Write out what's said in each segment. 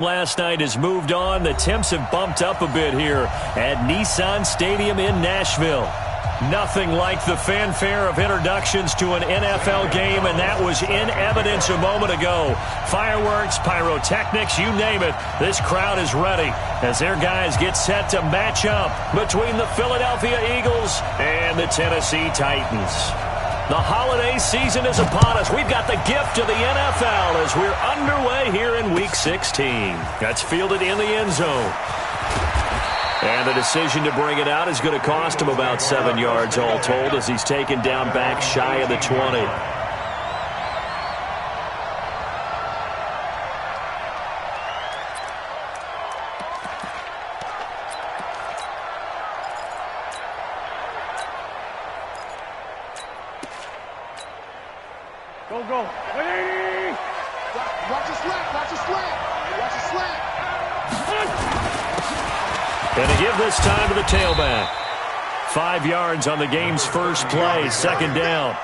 Last night has moved on. The temps have bumped up a bit here at Nissan Stadium in Nashville. Nothing like the fanfare of introductions to an NFL game, and that was in evidence a moment ago. Fireworks, pyrotechnics, you name it. This crowd is ready as their guys get set to match up between the Philadelphia Eagles and the Tennessee Titans. The holiday season is upon us. We've got the gift of the NFL as we're underway here in Week 16. That's fielded in the end zone. And the decision to bring it out is going to cost him about 7 yards all told as he's taken down back shy of the 20. Go. Hey! Watch the slant. Watch the slant. And to give this time to the tailback. 5 yards on the game's first play, second down.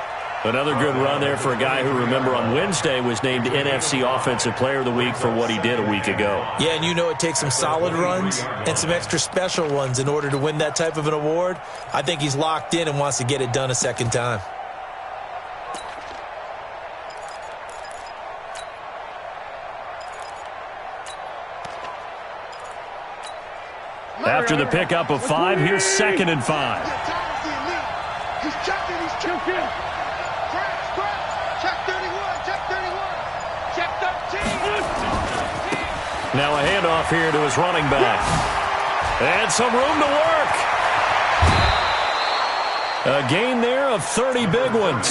Another good run there for a guy who, remember, on Wednesday was named NFC Offensive Player of the Week for what he did a week ago. Yeah, and you know it takes some solid runs and some extra special ones in order to win that type of an award. I think he's locked in and wants to get it done a second time. After the pickup of 5, here's 2nd and 5. He's checking. Check 31. Check 13. Now a handoff here to his running back. And some room to work. A gain there of 30 big ones.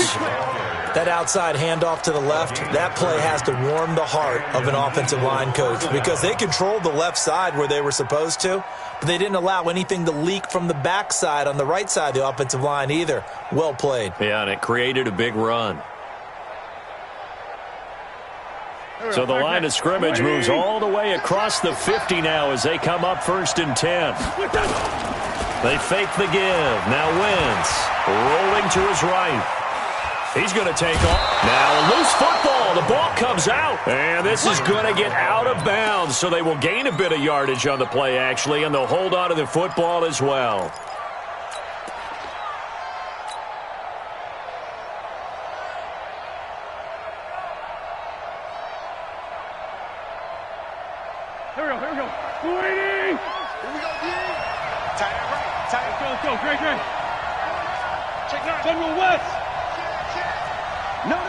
That outside handoff to the left, that play has to warm the heart of an offensive line coach because they controlled the left side where they were supposed to, but they didn't allow anything to leak from the backside on the right side of the offensive line either. Well played. Yeah, and it created a big run. So the line of scrimmage moves all the way across the 50 now as they come up 1st and 10. They fake the give. Now Wentz rolling to his right. He's going to take off. Now a loose football. The ball comes out. And this is going to get out of bounds. So they will gain a bit of yardage on the play, actually, and they'll hold on to the football as well. Here we go. 280. Here we go, D. Tight end right. Let's go. Great. Check 9. General West. No.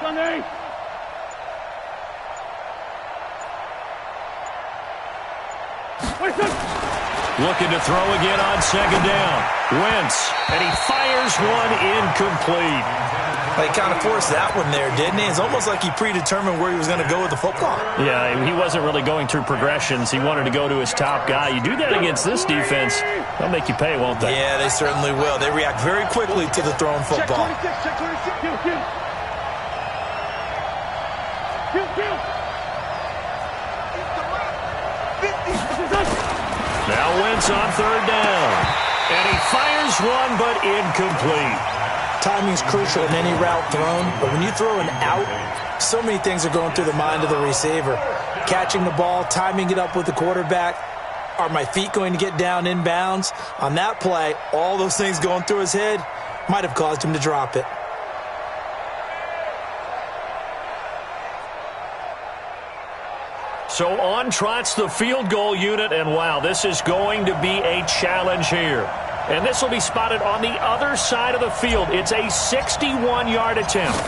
Sunday. Looking to throw again on 2nd down. Wentz, and he fires one incomplete. He kind of forced that one there, didn't he? It's almost like he predetermined where he was going to go with the football. Yeah, he wasn't really going through progressions. He wanted to go to his top guy. You do that against this defense, they'll make you pay, won't they? Yeah, they certainly will. They react very quickly to the thrown football. Check 26. Kill. Now Wentz on 3rd down. And he fires one, but incomplete. Timing's crucial in any route thrown, but when you throw an out, so many things are going through the mind of the receiver. Catching the ball, timing it up with the quarterback. Are my feet going to get down in bounds? On that play, all those things going through his head might have caused him to drop it. So on trots the field goal unit, and wow, this is going to be a challenge here. And this will be spotted on the other side of the field. It's a 61-yard attempt.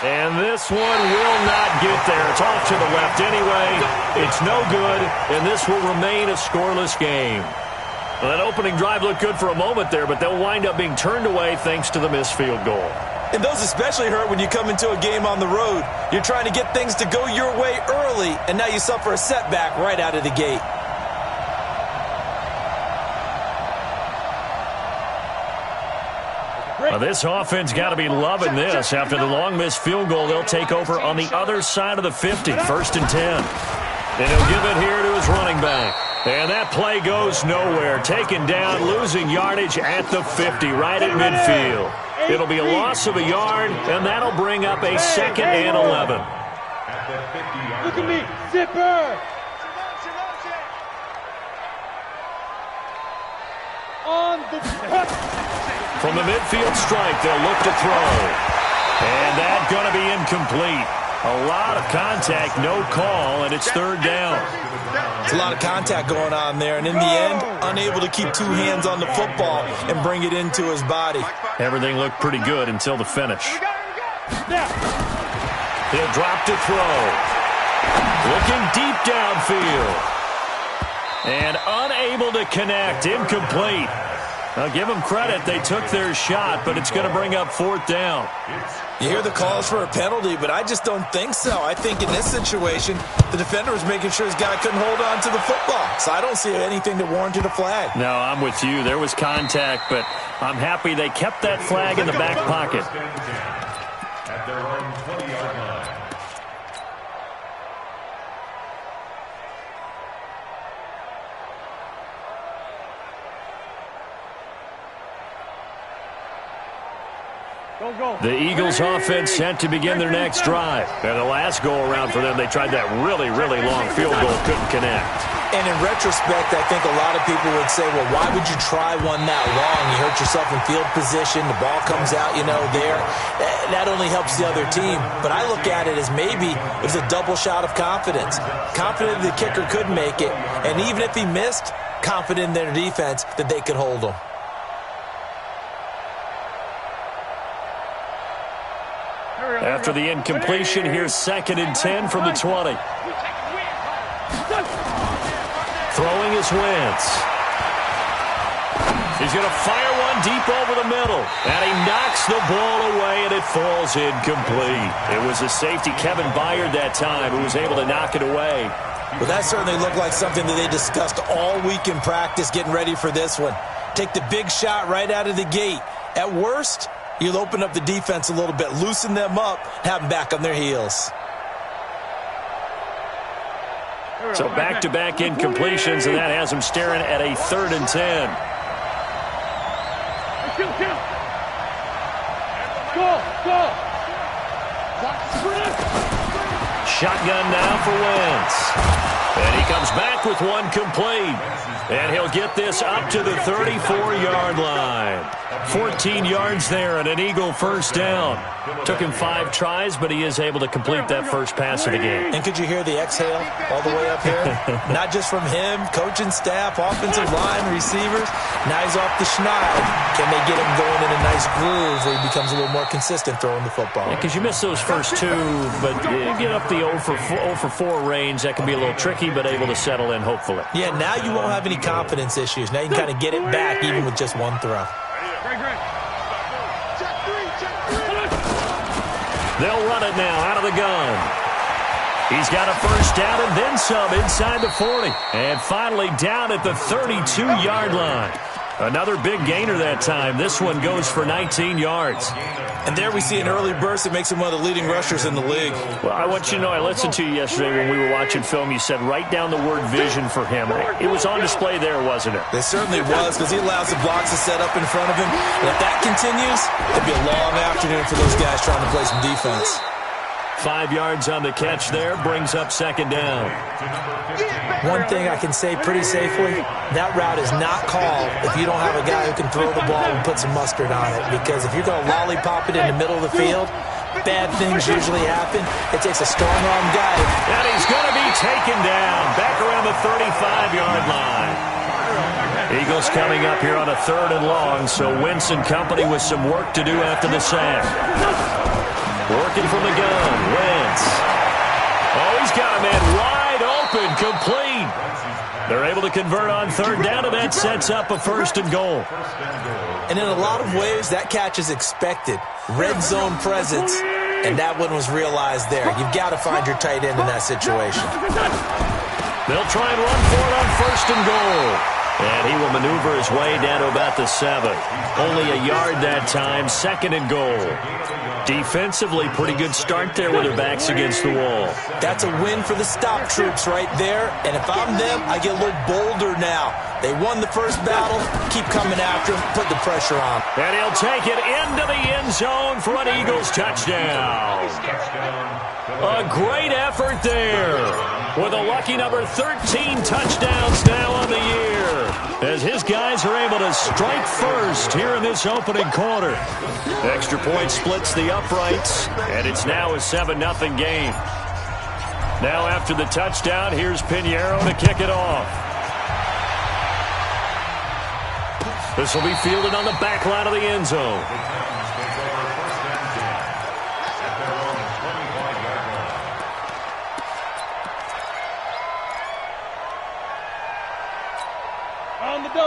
And this one will not get there. It's off to the left anyway. It's no good, and this will remain a scoreless game. Well, that opening drive looked good for a moment there, but they'll wind up being turned away thanks to the missed field goal. And those especially hurt when you come into a game on the road. You're trying to get things to go your way early, and now you suffer a setback right out of the gate. Well, this offense got to be loving this. After the long missed field goal, they'll take over on the other side of the 50, 1st and 10. And he'll give it here to his running back. And that play goes nowhere. Taken down, losing yardage at the 50, right at midfield. It'll be a loss of a yard, and that'll bring up a 2nd and 11. Look at me, zipper! On the... From the midfield strike, they'll look to throw. And that's going to be incomplete. A lot of contact, no call, and it's 3rd down. It's a lot of contact going on there, and in the end, unable to keep 2 hands on the football and bring it into his body. Everything looked pretty good until the finish. He'll drop to throw. Looking deep downfield. And unable to connect, incomplete. Now, give them credit. They took their shot, but it's going to bring up 4th down. You hear the calls for a penalty, but I just don't think so. I think in this situation, the defender was making sure his guy couldn't hold on to the football. So I don't see anything that warranted a flag. No, I'm with you. There was contact, but I'm happy they kept that flag in the back pocket. At their own 20-yard line. The Eagles offense set to begin their next drive. And the last go-around for them, they tried that really, really long field goal, couldn't connect. And in retrospect, I think a lot of people would say, well, why would you try one that long? You hurt yourself in field position. The ball comes out, there. That only helps the other team. But I look at it as maybe it was a double shot of confidence. Confident the kicker could make it. And even if he missed, confident in their defense that they could hold him. After the incompletion, here's 2nd and 10 from the 20. Throwing is Wentz. He's going to fire one deep over the middle. And he knocks the ball away, and it falls incomplete. It was a safety, Kevin Byard, that time, who was able to knock it away. Well, that certainly looked like something that they discussed all week in practice, getting ready for this one. Take the big shot right out of the gate. At worst, you'll open up the defense a little bit, loosen them up, have them back on their heels. So back-to-back incompletions, and that has them staring at a 3rd and 10. Shotgun now for Wentz. And he comes back with one complete. And he'll get this up to the 34-yard line. 14 yards there and an Eagle 1st down. Took him 5 tries, but he is able to complete that first pass of the game. And could you hear the exhale all the way up here? Not just from him, coaching staff, offensive line, receivers. Now he's off the schneid. Can they get him going in a nice groove where he becomes a little more consistent throwing the football? Because you miss those first 2, but you get up the 0 for 4 range. That can be a little tricky, but able to settle in, hopefully. Yeah, now you won't have any confidence issues. Now you can kind of get it back even with just one throw. They'll run it now out of the gun. He's got a 1st down and then some inside the 40. And finally down at the 32-yard line. Another big gainer that time. This one goes for 19 yards. And there we see an early burst that makes him one of the leading rushers in the league. Well, I want you to know, I listened to you yesterday when we were watching film. You said write down the word vision for him. It was on display there, wasn't it? It certainly was, because he allows the blocks to set up in front of him. And if that continues, it'll be a long afternoon for those guys trying to play some defense. 5 yards on the catch there, brings up 2nd down. One thing I can say pretty safely, that route is not called if you don't have a guy who can throw the ball and put some mustard on it. Because if you're going to lollipop it in the middle of the field, bad things usually happen. It takes a strong-arm guy. And he's going to be taken down back around the 35-yard line. Eagles coming up here on a 3rd and long, so Wentz and company with some work to do after the sack. Working from the gun, Wentz. Oh, he's got a man wide open, complete. They're able to convert on 3rd down, and that sets up a 1st and goal. And in a lot of ways, that catch is expected. Red zone presence, and that one was realized there. You've got to find your tight end in that situation. They'll try and run for it on 1st and goal. And he will maneuver his way down to about the 7. Only a yard that time, 2nd and goal. Defensively, pretty good start there with their backs against the wall. That's a win for the stop troops right there. And if I'm them, I get a little bolder now. They won the first battle. Keep coming after him. Put the pressure on. And he'll take it into the end zone for an Eagles touchdown. A great effort there. With a lucky number 13 touchdowns now on the year. As his guys are able to strike first here in this opening quarter. Extra point splits the uprights. And it's now a 7-0 game. Now after the touchdown, here's Pinheiro to kick it off. This will be fielded on the back line of the end zone.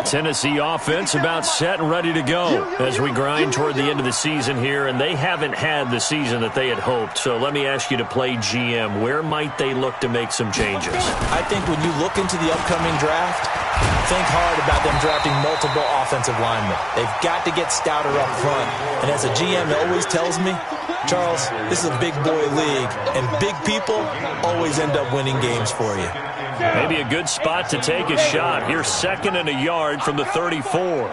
Tennessee offense about set and ready to go as we grind toward the end of the season here, and they haven't had the season that they had hoped. So let me ask you to play GM. Where might they look to make some changes? I think when you look into the upcoming draft, think hard about them drafting multiple offensive linemen. They've got to get stouter up front. And as a GM always tells me, Charles, this is a big boy league, and big people always end up winning games for you. Maybe a good spot to take a shot. Here's 2nd and a yard from the 34.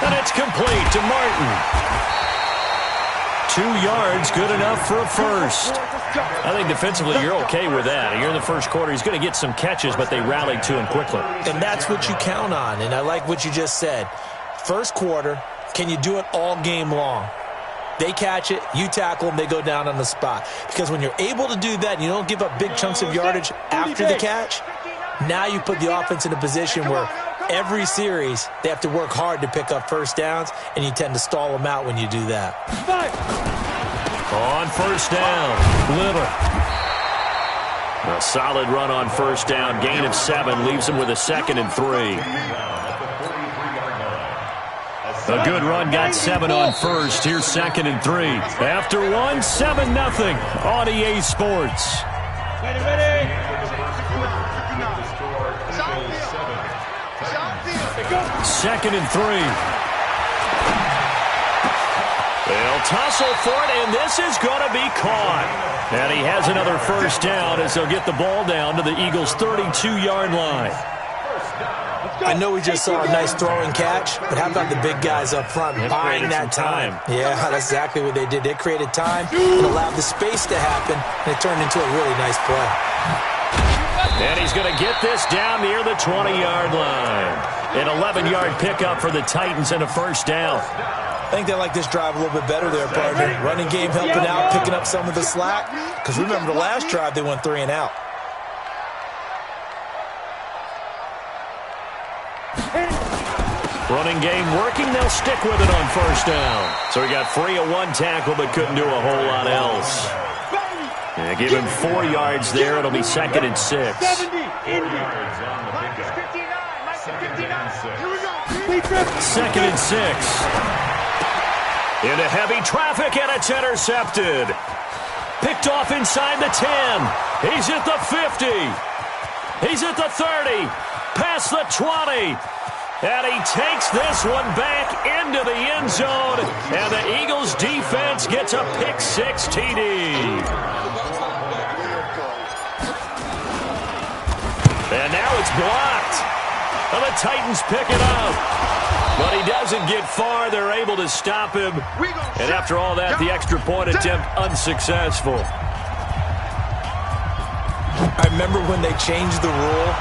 And it's complete to Martin. 2 yards, good enough for a first. I think defensively you're okay with that. You're in the first quarter. He's going to get some catches, but they rallied to him quickly. And that's what you count on, and I like what you just said. First quarter, can you do it all game long? They catch it, you tackle them, they go down on the spot. Because when you're able to do that and you don't give up big chunks of yardage after the catch, now you put the offense in a position where every series they have to work hard to pick up first downs, and you tend to stall them out when you do that. On first down, Little. A solid run on first down, gain of 7, leaves him with a 2nd and 3. A good run, got 7 on first. Here's 2nd and 3. After 1, 7-0 on EA Sports. Ready. 2nd and 3. They'll tussle for it, and this is going to be caught. And he has another first down as they'll get the ball down to the Eagles' 32-yard line. I know we just saw a nice throwing catch, but how about the big guys up front buying that time? Yeah, that's exactly what they did. They created time and allowed the space to happen, and it turned into a really nice play. And he's going to get this down near the 20-yard line. An 11-yard pickup for the Titans and a first down. I think they like this drive a little bit better there, partner. Running game helping out, picking up some of the slack. Because remember, the last drive they went 3 and out. Running game working, they'll stick with it on first down. So he got free of 1 tackle but couldn't do a whole lot else. Yeah, give him 4 yards there. It'll be 2nd and 6. 2nd and 6. Into heavy traffic, and it's intercepted. Picked off inside the 10. He's at the 50. He's at the 30. Past the 20. And he takes this one back into the end zone. And the Eagles defense gets a pick-6 TD. And now it's blocked. And the Titans pick it up. But he doesn't get far. They're able to stop him. And after all that, the extra point attempt unsuccessful. I remember when they changed the rule.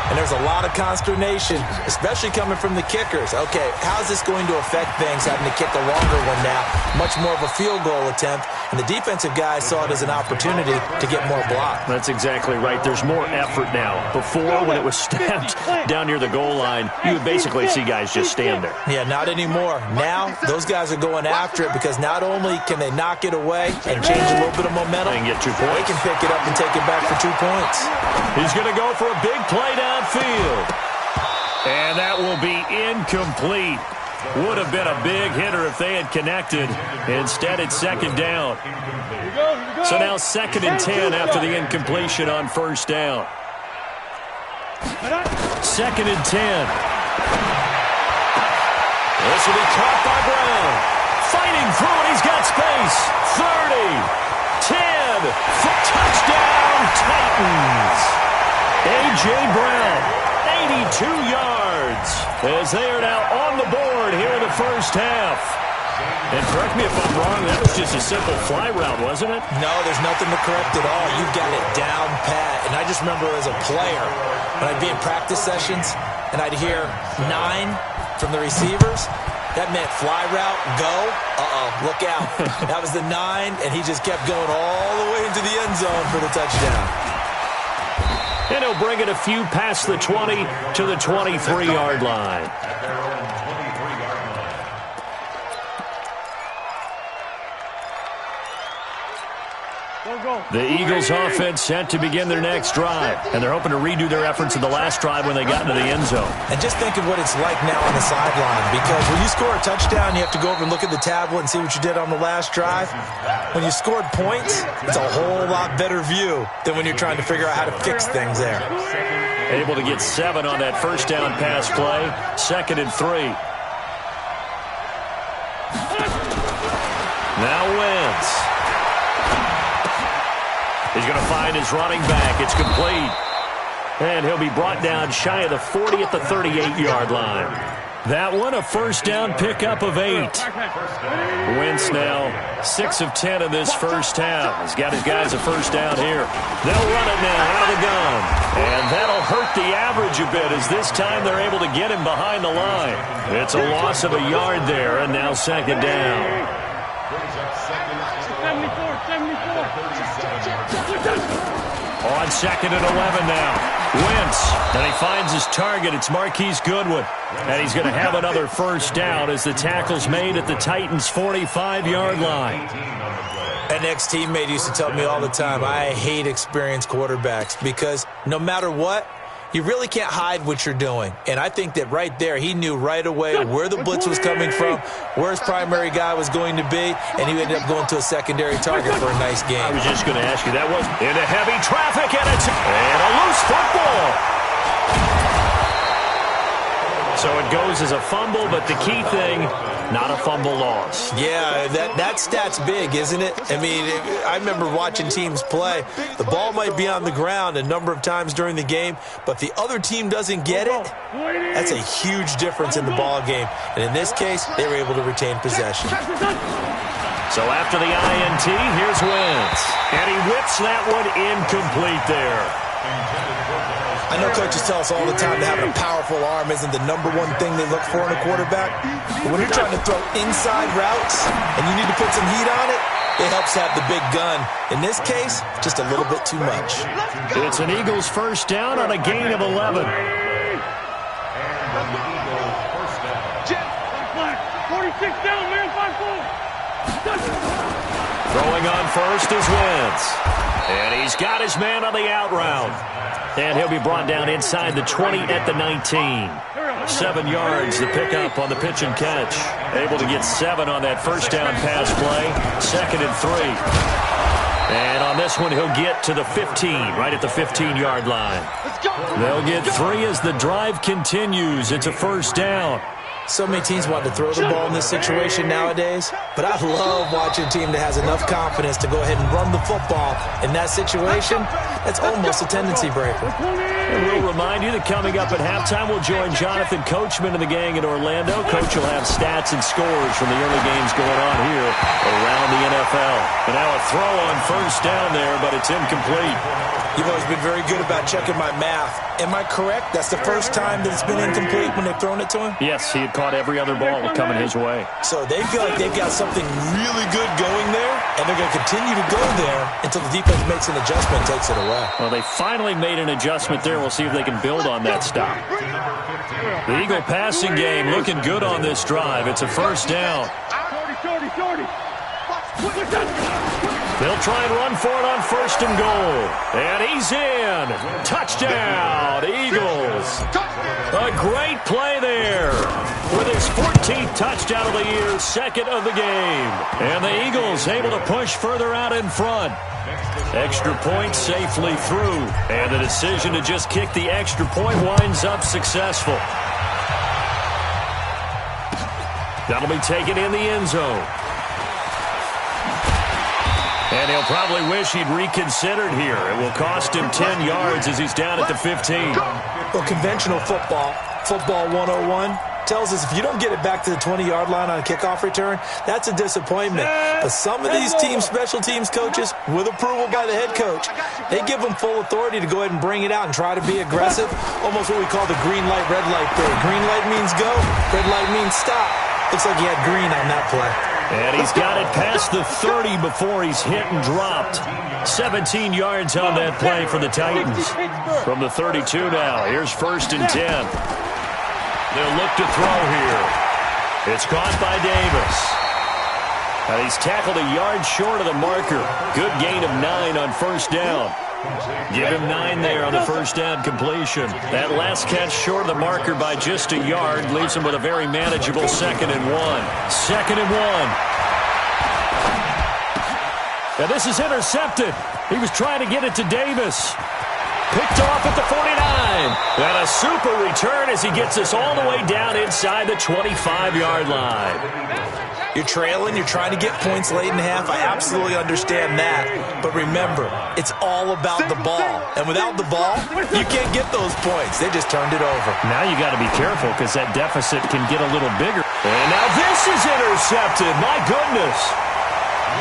And there's a lot of consternation, especially coming from the kickers. Okay, how's this going to affect things, having to kick a longer one now? Much more of a field goal attempt. And the defensive guys saw it as an opportunity to get more block. That's exactly right. There's more effort now. Before, when it was snapped down near the goal line, you would basically see guys just stand there. Yeah, not anymore. Now, those guys are going after it because not only can they knock it away and change a little bit of momentum, they can get 2 points. They can pick it up and take it back for 2 points. He's going to go for a big play downfield. And that will be incomplete. Would have been a big hitter if they had connected. Instead, it's 2nd down. So now 2nd and 10 after the incompletion on first down. 2nd and 10. This will be caught by Brown. Fighting through it. He's got space. 30. 10. Touchdown, Titans. A.J. Brown, 82 yards. As they are now on the board here in the first half. And correct me if I'm wrong, that was just a simple fly route, wasn't it? No, there's nothing to correct at all. You've got it down pat. And I just remember as a player, when I'd be in practice sessions, and I'd hear 9 from the receivers, that meant fly route, go, look out. That was the 9, and he just kept going all the way into the end zone for the touchdown. And he'll bring it a few past the 20 to the 23-yard line. The Eagles offense set to begin their next drive, and they're hoping to redo their efforts in the last drive when they got into the end zone. And just think of what it's like now on the sideline, because when you score a touchdown, you have to go over and look at the tablet and see what you did on the last drive. When you scored points, it's a whole lot better view than when you're trying to figure out how to fix things there. Able to get 7 on that first down pass play. 2nd and 3. Now Wentz. He's going to find his running back. It's complete. And he'll be brought down shy of the 40 at the 38-yard line. That one, a first down pickup of 8. Wentz now 6 of 10 in this first half. He's got his guys a first down here. They'll run it now out of the gun. And that'll hurt the average a bit as this time they're able to get him behind the line. It's a loss of a yard there, and now 2nd down. 74. On 2nd and 11 now. Wentz, and he finds his target. It's Marquise Goodwin. And he's going to have another first down as the tackle's made at the Titans' 45-yard line. An ex-teammate used to tell me all the time, I hate experienced quarterbacks because no matter what, you really can't hide what you're doing. And I think that right there, he knew right away where the blitz was coming from, where his primary guy was going to be, and he ended up going to a secondary target for a nice game. I was just going to ask you, that was into heavy traffic, and a loose football. So it goes as a fumble, but the key thing, not a fumble loss. Yeah, that stat's big, isn't it? I mean, I remember watching teams play. The ball might be on the ground a number of times during the game, but the other team doesn't get it. That's a huge difference in the ball game. And in this case, they were able to retain possession. So after the INT, here's Wentz. And he whips that one incomplete there. I know coaches tell us all the time that having a powerful arm isn't the number one thing they look for in a quarterback. But when you're trying to throw inside routes and you need to put some heat on it, it helps have the big gun. In this case, just a little bit too much. It's an Eagles first down on a gain of 11. 46 down, man, 5-4. Throwing on first is Wentz. And he's got his man on the out route. And he'll be brought down inside the 20 at the 19. 7 yards, the pickup on the pitch and catch. Able to get 7 on that first down pass play. 2nd and 3. And on this one, he'll get to the 15, right at the 15-yard line. They'll get 3 as the drive continues. It's a first down. So many teams want to throw the ball in this situation nowadays, but I love watching a team that has enough confidence to go ahead and run the football. In that situation, that's almost a tendency breaker. And we'll remind you that coming up at halftime, we'll join Jonathan Coachman and the gang in Orlando. Coach will have stats and scores from the early games going on here around the NFL. And now a throw on first down there, but it's incomplete. You've always been very good about checking my math. Am I correct? That's the first time that it's been incomplete when they've thrown it to him? Yes, he had caught every other ball coming his way. So they feel like they've got something really good going there, and they're going to continue to go there until the defense makes an adjustment and takes it away. Well, they finally made an adjustment there. We'll see if they can build on that stop. The Eagle passing game looking good on this drive. It's a first down. They'll try and run for it on first and goal. And he's in. Touchdown, Eagles. A great play there. with his 14th touchdown of the year, second of the game. And the Eagles able to push further out in front. Extra point safely through. And the decision to just kick the extra point winds up successful. That'll be taken in the end zone. And he'll probably wish he'd reconsidered here. It will cost him 10 yards as he's down at the 15. Well, conventional football 101, tells us if you don't get it back to the 20-yard line on a kickoff return, that's a disappointment. But some of these teams, special teams coaches, with approval by the head coach, they give them full authority to go ahead and bring it out and try to be aggressive, almost what we call the green light, red light theory. Green light means go, red light means stop. Looks like he had green on that play. And he's got it past the 30 before he's hit and dropped. 17 yards on that play for the Titans. From the 32 now, here's 1st and 10. They'll look to throw here. It's caught by Davis. And he's tackled a yard short of the marker. Good gain of 9 on 1st down. Give him 9 there on the 1st down completion. That last catch short of the marker by just a yard leaves him with a very manageable 2nd and 1. 2nd and 1. Now this is intercepted. He was trying to get it to Davis. Picked off at the 49. And a super return as he gets us all the way down inside the 25-yard line. You're trailing, you're trying to get points late in half. I absolutely understand that. But remember, it's all about the ball. And without the ball, you can't get those points. They just turned it over. Now you got to be careful because that deficit can get a little bigger. And now this is intercepted. My goodness.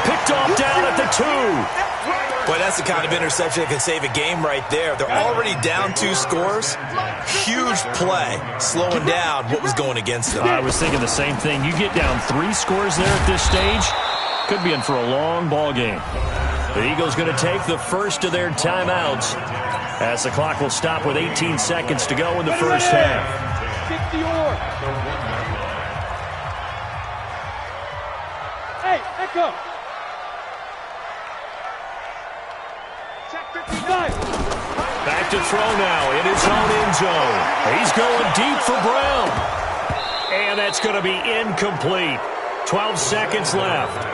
Picked off down at the 2. Boy, that's the kind of interception that can save a game right there. They're already down 2 scores. Huge play, slowing down what was going against them. I was thinking the same thing. You get down 3 scores there at this stage, could be in for a long ball game. The Eagles going to take the first of their timeouts as the clock will stop with 18 seconds to go in the first half. Hey, echo. Back to throw now in his own end zone. He's going deep for Brown. And that's going to be incomplete. 12 seconds left.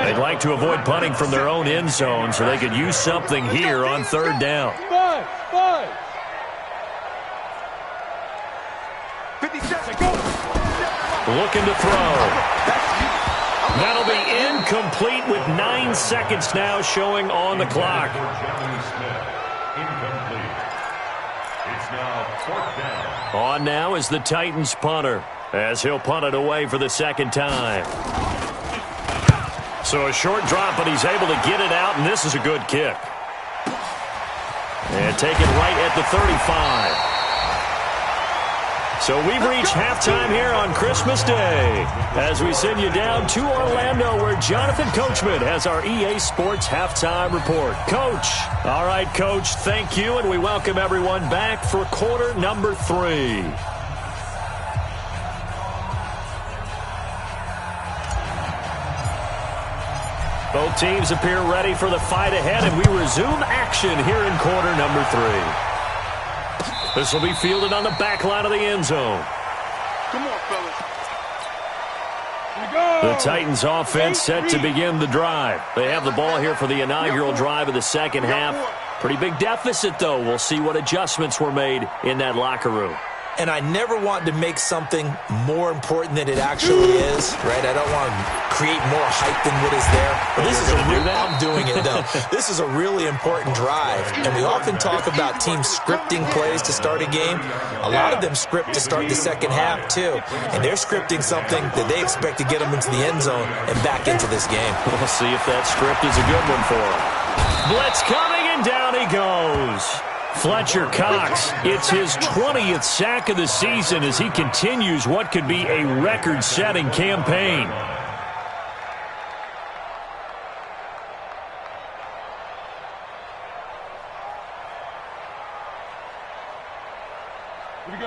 They'd like to avoid punting from their own end zone so they could use something here on 3rd down. 50 seconds, go. Looking to throw. That'll be incomplete with 9 seconds now showing on the clock. It's now 4th down. On now is the Titans punter as he'll punt it away for the 2nd time. So a short drop, but he's able to get it out, and this is a good kick. And taken right at the 35. So we've reached halftime here on Christmas Day as we send you down to Orlando where Jonathan Coachman has our EA Sports Halftime Report. Coach. All right, Coach, thank you, and we welcome everyone back for quarter number 3. Both teams appear ready for the fight ahead, and we resume action here in quarter number 3. This will be fielded on the back line of the end zone. Come on, fellas. The Titans offense set to begin the drive. They have the ball here for the inaugural drive of the second half. Pretty big deficit, though. We'll see what adjustments were made in that locker room. And I never want to make something more important than it actually is, right? I don't want to create more hype than what is there. But this is I'm doing it, though. This is a really important drive. And we often talk about teams scripting plays to start a game. A lot of them script to start the second half, too. And they're scripting something that they expect to get them into the end zone and back into this game. We'll see if that script is a good one for them. Blitz coming, and down he goes. Fletcher Cox, it's his 20th sack of the season as he continues what could be a record-setting campaign.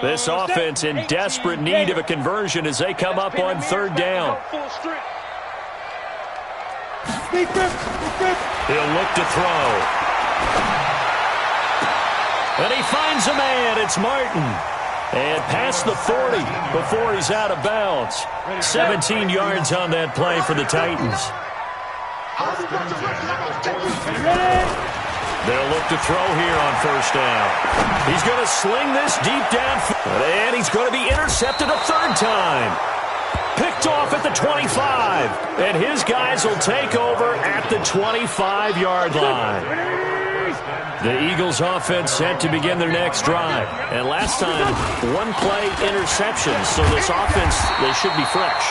This offense in desperate need of a conversion as they come up on 3rd down. He'll look to throw. And he finds a man. It's Martin. And past the 40 before he's out of bounds. 17 yards on that play for the Titans. They'll look to throw here on first down. He's going to sling this deep down. And he's going to be intercepted a third time. Picked off at the 25. And his guys will take over at the 25-yard line. The Eagles offense set to begin their next drive. And last time, one-play interception. So this offense, they should be fresh.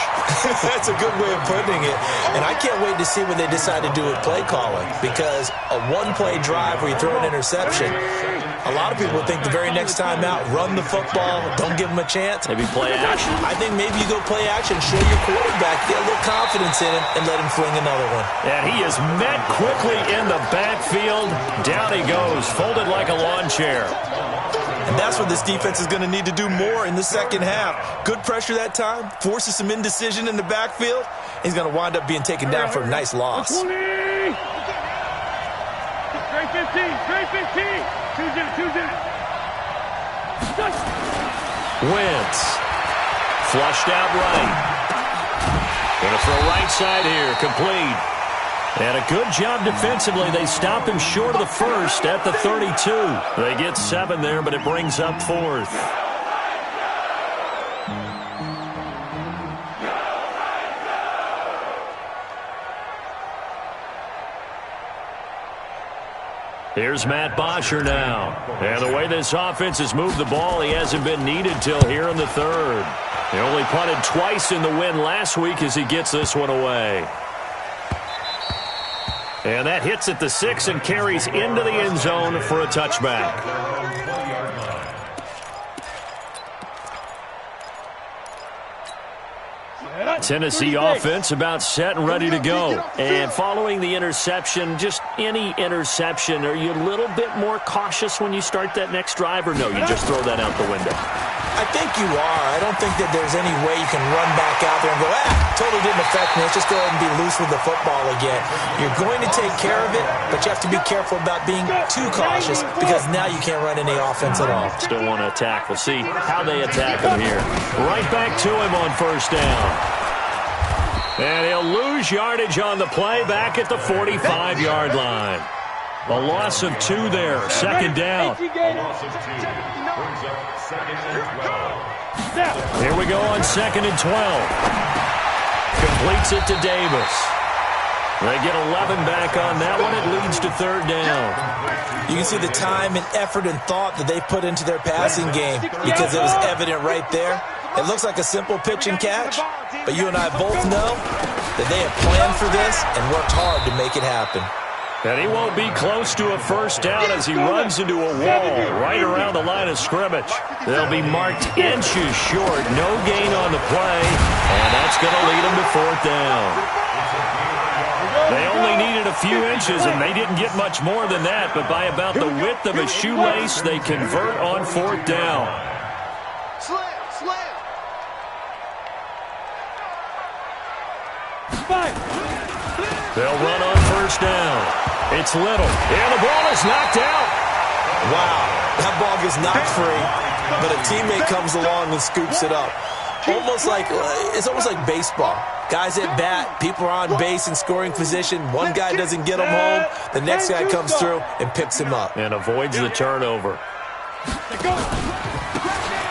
That's a good way of putting it. And I can't wait to see what they decide to do with play calling. Because a one-play drive where you throw an interception, a lot of people think the very next time out, run the football, don't give them a chance. Maybe play action. I think maybe you go play action, show your quarterback, get a little confidence in him, and let him fling another one. And he is met quickly in the backfield. Down he goes, folded like a lawn chair. And that's what this defense is going to need to do more in the second half. Good pressure that time, forces some indecision in the backfield. He's going to wind up being taken down for a nice loss. 20. Straight 15, straight 15. Choose it. Wentz. Flushed out right. Going to throw right side here. Complete. And a good job defensively. They stop him short of the first at the 32. They get 7 there, but it brings up 4th. Here's Matt Bosher now. And the way this offense has moved the ball, he hasn't been needed till here in the third. He only punted twice in the win last week as he gets this one away. And that hits at the 6 and carries into the end zone for a touchback. Tennessee offense about set and ready to go. And following the interception, just any interception, are you a little bit more cautious when you start that next drive, or no, you just throw that out the window? I think you are. I don't think that there's any way you can run back out there and go, totally didn't affect me. Let's just go ahead and be loose with the football again. You're going to take care of it, but you have to be careful about being too cautious because now you can't run any offense at all. Still want to attack. We'll see how they attack him here. Right back to him on first down. And he'll lose yardage on the play back at the 45-yard line. A loss of 2 there. Second down. Here we go on 2nd and 12. Completes it to Davis. They get 11 back on that one. It leads to 3rd down. You can see the time and effort and thought that they put into their passing game because it was evident right there. It looks like a simple pitch and catch, but you and I both know that they have planned for this and worked hard to make it happen. And he won't be close to a first down as he runs into a wall right around the line of scrimmage. They'll be marked inches short. No gain on the play, and that's going to lead them to 4th down. They only needed a few inches, and they didn't get much more than that, but by about the width of a shoelace, they convert on 4th down. They'll run on first down. It's Little, and the ball is knocked out. Wow, that ball gets knocked free, but a teammate comes along and scoops it up. It's almost like baseball. Guys at bat, people are on base in scoring position. One guy doesn't get him home. The next guy comes through and picks him up. And avoids the turnover.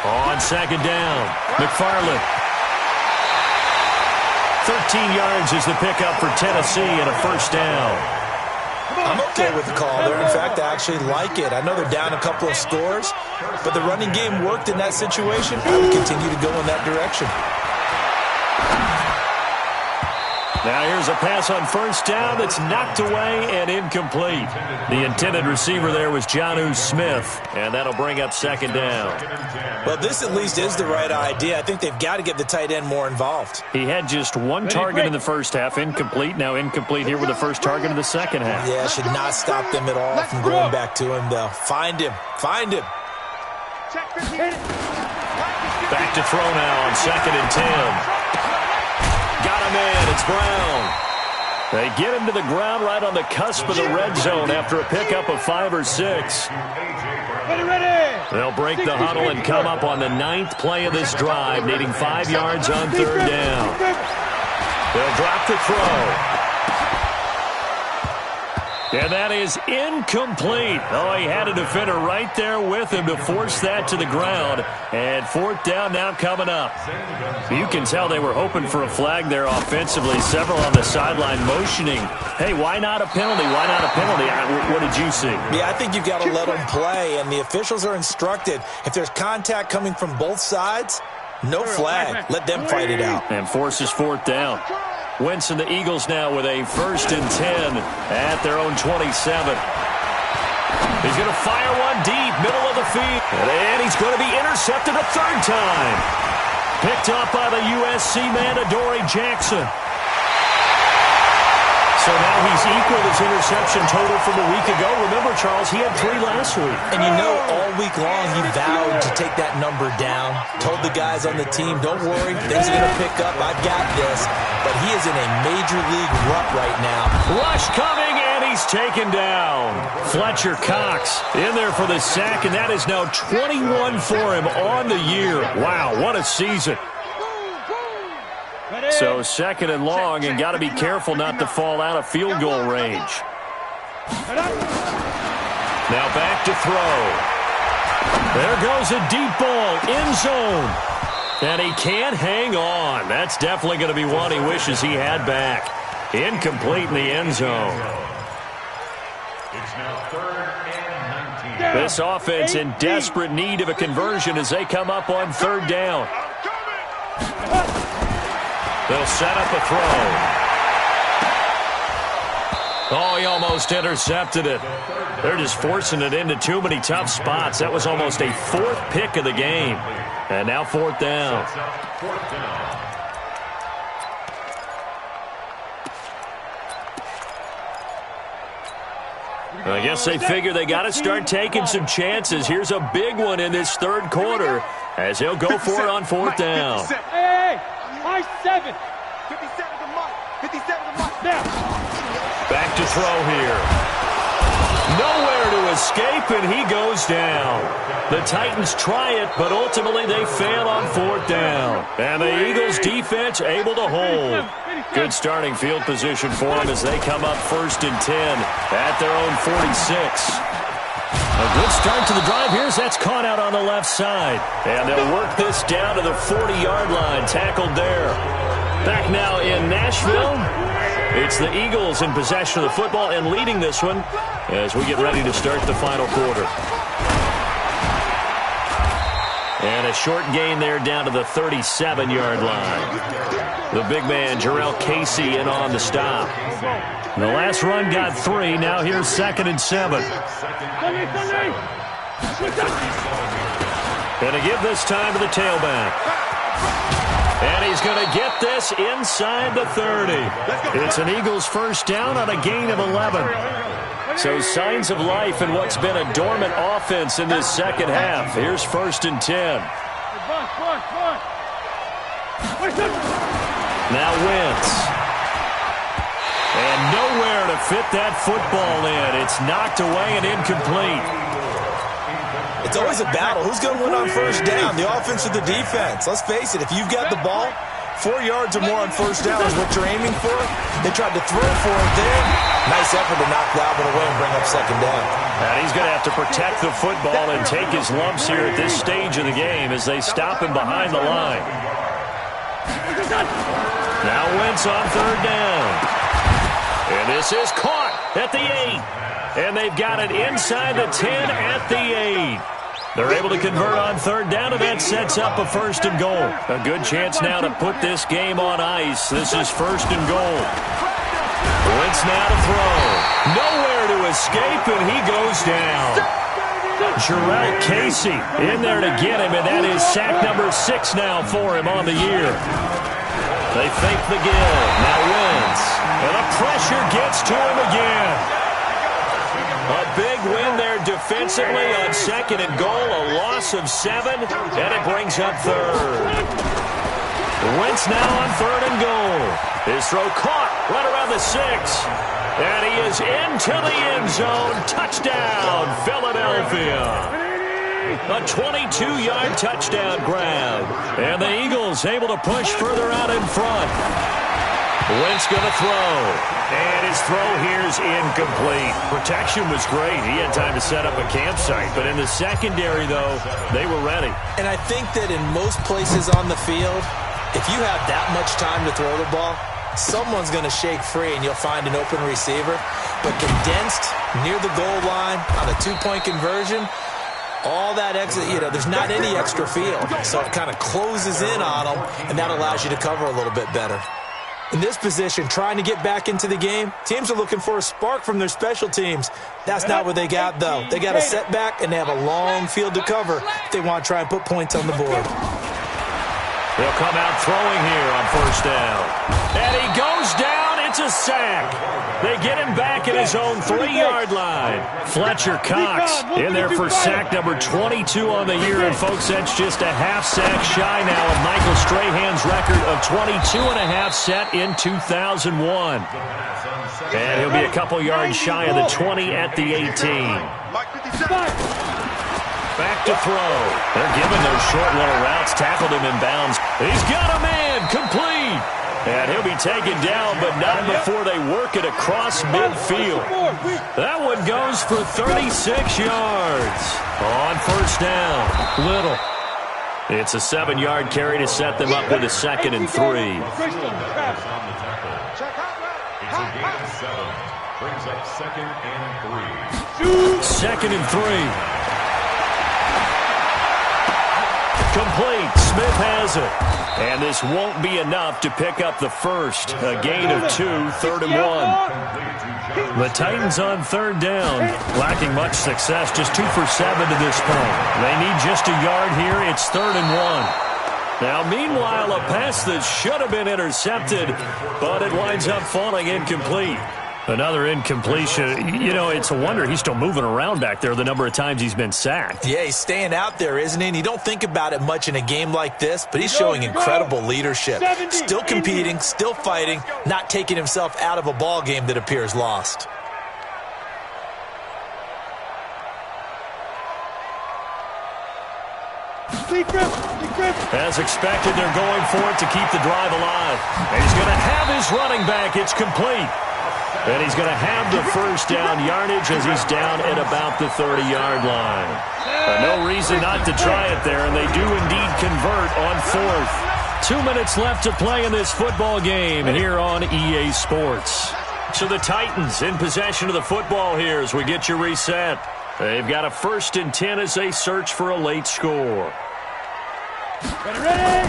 On 2nd down, McFarland. 13 yards is the pickup for Tennessee and a first down. I'm okay with the call there. In fact, I actually like it. I know they're down a couple of scores, but the running game worked in that situation. I would continue to go in that direction. Now here's a pass on first down that's knocked away and incomplete. The intended receiver there was Jonnu Smith, and that'll bring up 2nd down. Well, this at least is the right idea. I think they've got to get the tight end more involved. He had just 1 target in the first half, incomplete. Now incomplete here with the first target in the second half. Yeah, should not stop them at all from going back to him, though. Find him. Find him. Back to throw now on 2nd and 10. Got him in. It's Brown. They get him to the ground right on the cusp of the red zone after a pickup of 5 or 6. They'll break the huddle and come up on the 9th play of this drive, needing 5 yards on 3rd down. They'll drop the throw. And that is incomplete. Oh, he had a defender right there with him to force that to the ground. And 4th down now coming up. You can tell they were hoping for a flag there offensively. Several on the sideline motioning. Hey, why not a penalty? Why not a penalty? What did you see? Yeah, I think you've got to let them play. And the officials are instructed, if there's contact coming from both sides, no flag. Let them fight it out. And forces 4th down. Wentz and the Eagles now with a 1st and 10 at their own 27. He's going to fire one deep, middle of the field. And he's going to be intercepted a 3rd time. Picked up by the USC man, Adoree Jackson. So now he's equaled his interception total from a week ago. Remember, Charles, he had 3 last week. And you know, all week long he vowed to take that number down. Told the guys on the team, don't worry, things are going to pick up. I've got this. But he is in a major league rut right now. Rush coming, and he's taken down. Fletcher Cox in there for the sack, and that is now 21 for him on the year. Wow, what a season. So 2nd and long, and got to be careful not to fall out of field goal range. Now back to throw. There goes a deep ball, end zone. And he can't hang on. That's definitely going to be one he wishes he had back. Incomplete in the end zone. It's now 3rd and 19. This offense in desperate need of a conversion as they come up on 3rd down. They'll set up a throw. Oh, he almost intercepted it. They're just forcing it into too many tough spots. That was almost a 4th pick of the game. And now 4th down. I guess they figure they got to start taking some chances. Here's a big one in this 3rd quarter as he'll go for it on 4th down. Hey, high 7. 57 to Mike. 57 to Mike. Now. Back to throw here. Nowhere to escape, and he goes down. The Titans try it, but ultimately they fail on 4th down. And the Eagles defense able to hold. Good starting field position for them as they come up 1st and 10 at their own 46. A good start to the drive. That's caught out on the left side. And they'll work this down to the 40-yard line. Tackled there. Back now in Nashville. It's the Eagles in possession of the football and leading this one as we get ready to start the final quarter. And a short gain there down to the 37-yard line. The big man, Jarrell Casey, in on the stop. The last run got 3. Now here's 2nd and 7. Going to give this time to the tailback. And he's going to get this inside the 30. It's an Eagles 1st down on a gain of 11. So signs of life in what's been a dormant offense in this 2nd half. Here's 1st and 10. Now Wentz. And nowhere to fit that football in. It's knocked away and incomplete. It's always a battle. Who's going to win on 1st down, the offense or the defense? Let's face it, if you've got the ball, 4 yards or more on 1st down is what you're aiming for. They tried to throw for it there. Nice effort to knock that one away and bring up 2nd down. And he's going to have to protect the football and take his lumps here at this stage of the game as they stop him behind the line. Now Wentz on 3rd down. And this is caught at the 8. And they've got it inside the 10 at the 8. They're able to convert on 3rd down, and that sets up a 1st and goal. A good chance now to put this game on ice. This is 1st and goal. Wentz now to throw. Nowhere to escape, and he goes down. Jarrell Casey in there to get him, and that is sack number 6 now for him on the year. They fake the give. Now Wentz. And the pressure gets to him again. A big win there defensively on 2nd and goal. A loss of 7, and it brings up 3rd. Wentz now on 3rd and goal. His throw caught right around the 6. And he is into the end zone. Touchdown, Philadelphia. A 22-yard touchdown grab. And the Eagles able to push further out in front. Wentz going to throw. And his throw here's incomplete. Protection was great. He had time to set up a campsite. But in the secondary, though, they were ready. And I think that in most places on the field, if you have that much time to throw the ball, someone's going to shake free and you'll find an open receiver. But condensed near the goal line on a two-point conversion, all that exit, there's not any extra field. So it kind of closes in on them, and that allows you to cover a little bit better. In this position, trying to get back into the game, teams are looking for a spark from their special teams. That's not what they got, though. They got a setback, and they have a long field to cover if they want to try and put points on the board. They'll come out throwing here on first down. And he goes down. It's a sack. They get him back at his own 3-yard line. Fletcher Cox in there for sack number 22 on the year. And, folks, that's just a half sack shy now of Michael Strahan's record of 22.5 set in 2001. And he'll be a couple yards shy of the 20 at the 18. Back to throw. They're giving those short little routes. Tackled him in bounds. He's got a man. Complete. And he'll be taken down, but not before they work it across midfield. That one goes for 36 yards. On first down, Little. It's a 7-yard carry to set them up with a 2nd and 3. It's a gain of 7. Brings up 2nd and 3. 2nd and 3. Complete. Smith has it. And this won't be enough to pick up the first. A gain of 2, 3rd and 1. The Titans on 3rd down. Lacking much success, just 2 for 7 to this point. They need just a yard here. It's 3rd and 1. Now, meanwhile, a pass that should have been intercepted, but it winds up falling incomplete. Another incompletion. It's a wonder he's still moving around back there the number of times he's been sacked. Yeah, he's staying out there, isn't he? And you don't think about it much in a game like this, but he's showing incredible leadership. Still competing, still fighting, not taking himself out of a ball game that appears lost. As expected, they're going for it to keep the drive alive. And he's going to have his running back. It's complete. And he's going to have the first down yardage as he's down at about the 30-yard line. No reason not to try it there, and they do indeed convert on 4th. 2 minutes left to play in this football game here on EA Sports. So the Titans in possession of the football here as we get you reset. They've got a 1st and 10 as they search for a late score. Ready.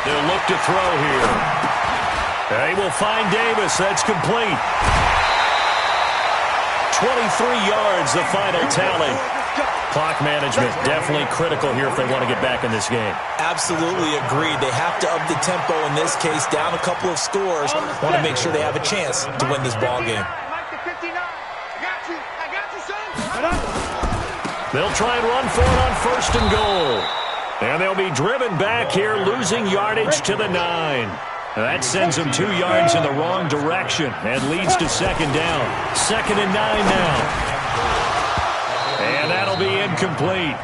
They'll look to throw here. They will find Davis. That's complete. 23 yards, the final tally. Clock management definitely critical here if they want to get back in this game. Absolutely agreed. They have to up the tempo in this case, down a couple of scores. Want to make sure they have a chance to win this ball game. They'll try and run for it on 1st and goal. And they'll be driven back here, losing yardage to the 9. That sends them 2 yards in the wrong direction and leads to 2nd down. 2nd and 9 now. And that'll be incomplete.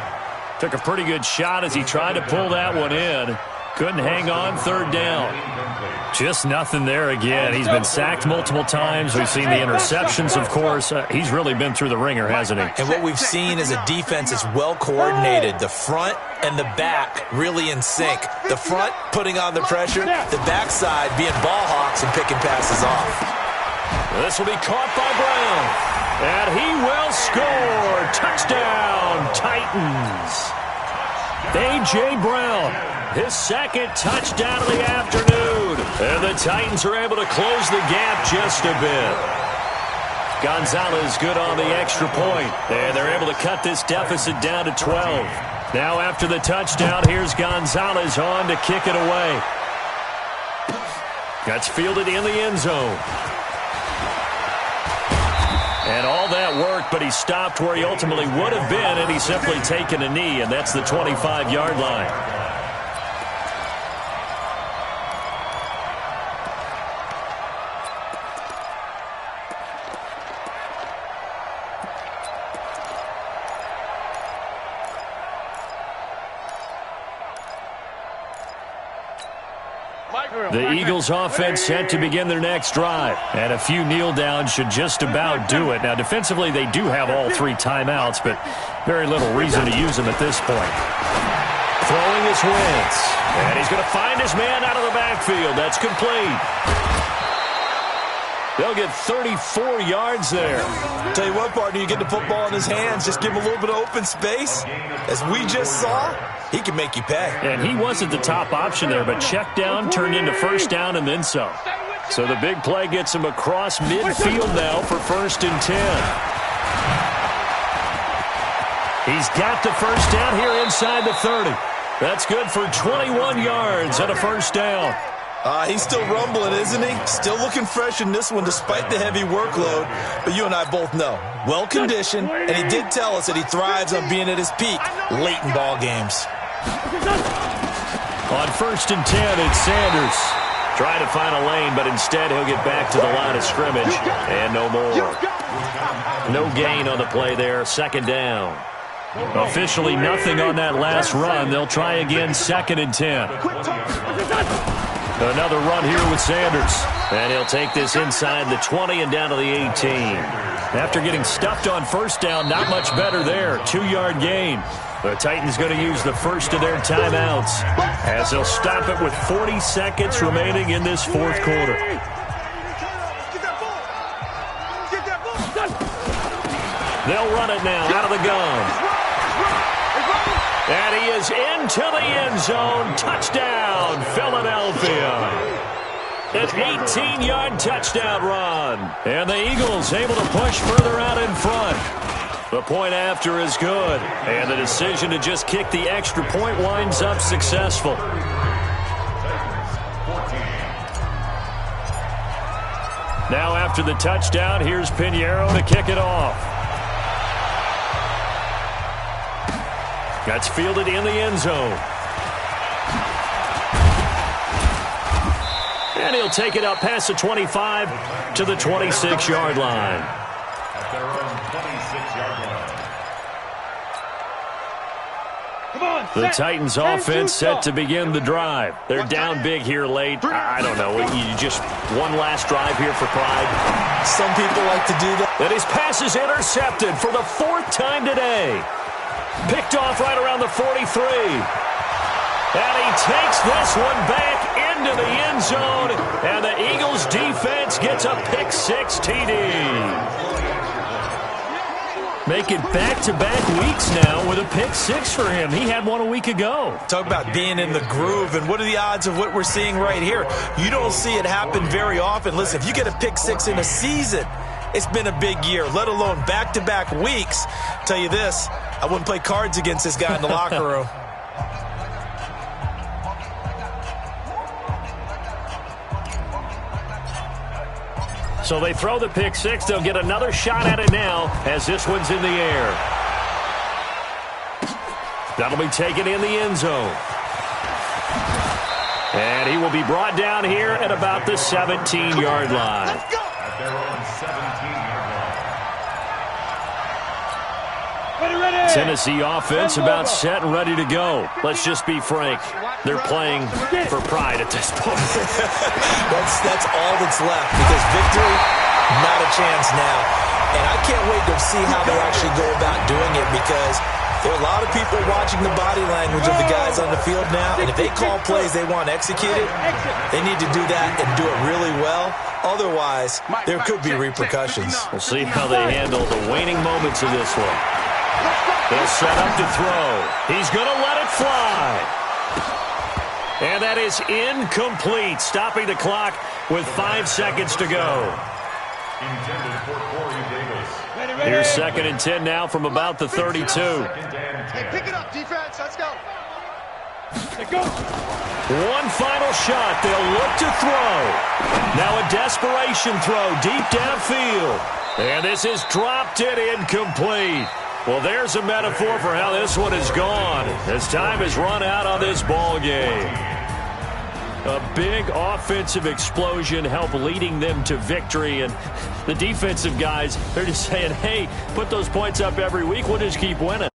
Took a pretty good shot as he tried to pull that one in. Couldn't hang on. 3rd down. Just nothing there again. He's been sacked multiple times. We've seen the interceptions, of course. He's really been through the ringer, hasn't he? And what we've seen is a defense that's well coordinated. The front and the back really in sync. The front putting on the pressure, the backside being ball hawks and picking passes off. This will be caught by Brown. And he will score. Touchdown, Titans. A.J. Brown, his 2nd touchdown of the afternoon. And the Titans are able to close the gap just a bit. Gonzalez good on the extra point. And they're able to cut this deficit down to 12. Now after the touchdown, here's Gonzalez on to kick it away. That's fielded in the end zone. And all that worked, but he stopped where he ultimately would have been, and he's simply taken a knee, and that's the 25-yard line. The Eagles offense set to begin their next drive. And a few kneel downs should just about do it. Now, defensively, they do have all 3 timeouts, but very little reason to use them at this point. Throwing his Wentz. And he's going to find his man out of the backfield. That's complete. They'll get 34 yards there. Tell you what, partner, you get the football in his hands, just give him a little bit of open space. As we just saw, he can make you pay. And he wasn't the top option there, but check down turned into first down and then some. So the big play gets him across midfield now for 1st and 10. He's got the first down here inside the 30. That's good for 21 yards and a first down. He's still rumbling, isn't he? Still looking fresh in this one despite the heavy workload. But you and I both know, well-conditioned, and he did tell us that he thrives on being at his peak late in ball games. On 1st and 10, it's Sanders. Trying to find a lane, but instead he'll get back to the line of scrimmage. And no more. No gain on the play there. 2nd down. Officially nothing on that last run. They'll try again 2nd and 10. Another run here with Sanders. And he'll take this inside the 20 and down to the 18. After getting stuffed on first down, not much better there. 2-yard gain. The Titans going to use the first of their timeouts as they'll stop it with 40 seconds remaining in this 4th quarter. They'll run it now out of the gun. And he is into the end zone. Touchdown, Philadelphia. An 18-yard touchdown run. And the Eagles able to push further out in front. The point after is good. And the decision to just kick the extra point winds up successful. Now after the touchdown, here's Pinheiro to kick it off. That's fielded in the end zone. And he'll take it up past the 25 to the 26-yard line. At their own 26-yard line. The Titans offense set to begin the drive. They're down big here late. I don't know. You just one last drive here for pride. Some people like to do that. And his pass is intercepted for the 4th time today. Picked off right around the 43. And he takes this one back into the end zone. And the Eagles defense gets a pick-6 TD. Making back-to-back weeks now with a pick-6 for him. He had one a week ago. Talk about being in the groove, and what are the odds of what we're seeing right here? You don't see it happen very often. Listen, if you get a pick-6 in a season, it's been a big year, let alone back-to-back weeks. Tell you this, I wouldn't play cards against this guy in the locker room. So they throw the pick-6. They'll get another shot at it now as this one's in the air. That'll be taken in the end zone. And he will be brought down here at about the 17-yard line. At their own 17-yard line. Tennessee offense about set and ready to go. Let's just be frank. They're playing for pride at this point. That's all that's left, because victory, not a chance now. And I can't wait to see how they actually go about doing it, because there are a lot of people watching the body language of the guys on the field now, and if they call plays they want executed, they need to do that and do it really well. Otherwise, there could be repercussions. We'll see how they handle the waning moments of this one. They'll set up to throw. He's going to let it fly. And that is incomplete, stopping the clock with 5 seconds to go. Intended for Corey Davis. Here's 2nd and 10 now from about the 32. Hey, pick it up, defense. Let's go. Go. One final shot. They'll look to throw. Now a desperation throw deep downfield. And this is dropped and incomplete. Well, there's a metaphor for how this one is gone as time has run out on this ball game. A big offensive explosion helped leading them to victory, and the defensive guys, they're just saying, hey, put those points up every week, we'll just keep winning.